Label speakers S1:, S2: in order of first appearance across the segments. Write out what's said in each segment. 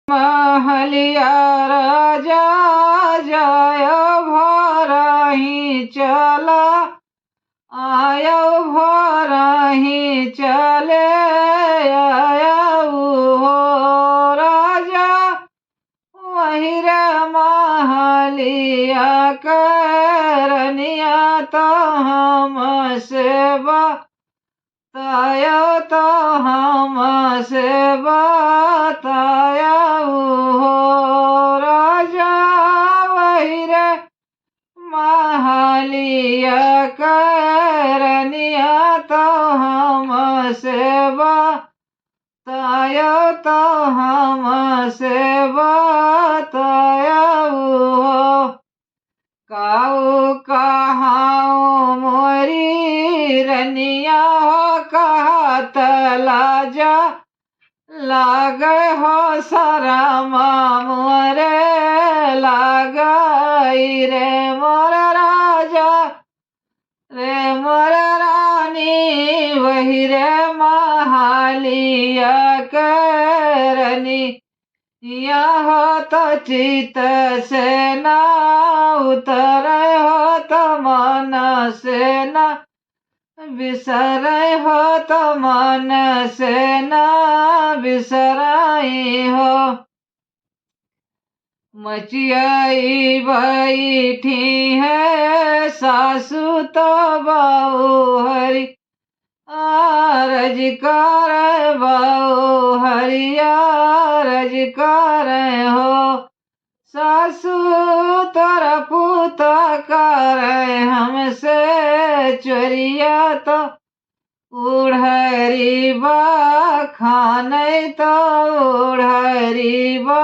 S1: महलिया राजा जय भरही चला आयो भरही चले आयऊ हो राजा वही रे महलिया करनिया तो हम सेवा तायो तो हम सेवा तायऊ हो राजा वही रे महलिया करनिया तो हम सेवा तायो तो हम सेवा तायऊ हो काऊ कहाऊ मोरी रनिया हो कहत लाजा लागे हो शरमा मोरे लागई रे मोर राजा रे मोर रानी वही रे महलिया करनी यह तो चित से न उतर हो तो मन से न बिसर हो तो मन से न बिसराई हो मचियाई बैठी है सासू तो बहू हरी आरज कर बहू हरिया रज कर हो सासू तोरा पुत कर हमसे चोरिया तो उड़हरी बा खाने तो उड़हरी बा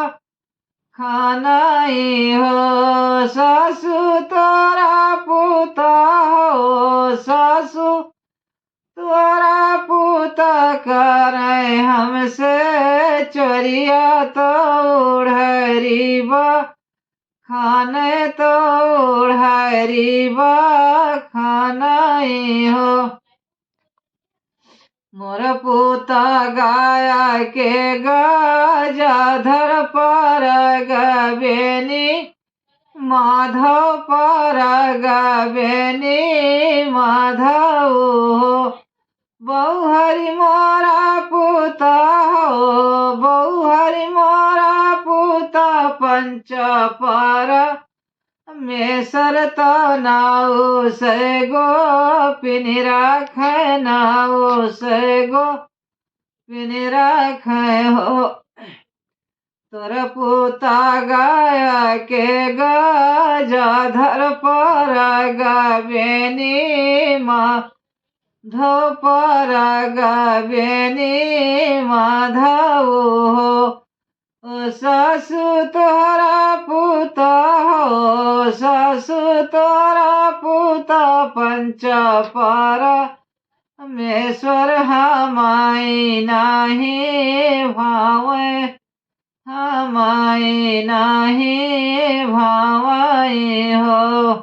S1: खानाई हो सासू तोरा पुत हो सासू तोरा पुत कर हमसे चोरिया तो उड़हरी बा खाने तो उड़हरी बा खानाई हो मोर पुता गाया के गजाधर पर गबेनी माधव पर गबेनी माधव हो बहु हरि मोरा पुता हो बहु हरि मोरा पुता पंच पर मेसर तो नाउ से गो पिनी राख नाउ से गो पिनी राख हो तोर पुता गाया के गजाधर पर गबेनी माधव पर गबेनी माधव हो सासू तोरा पुत हो सासू तोरा पुत पंच पर मेश्वर हमाई नाही भावे हमाई नाही भावाई हो।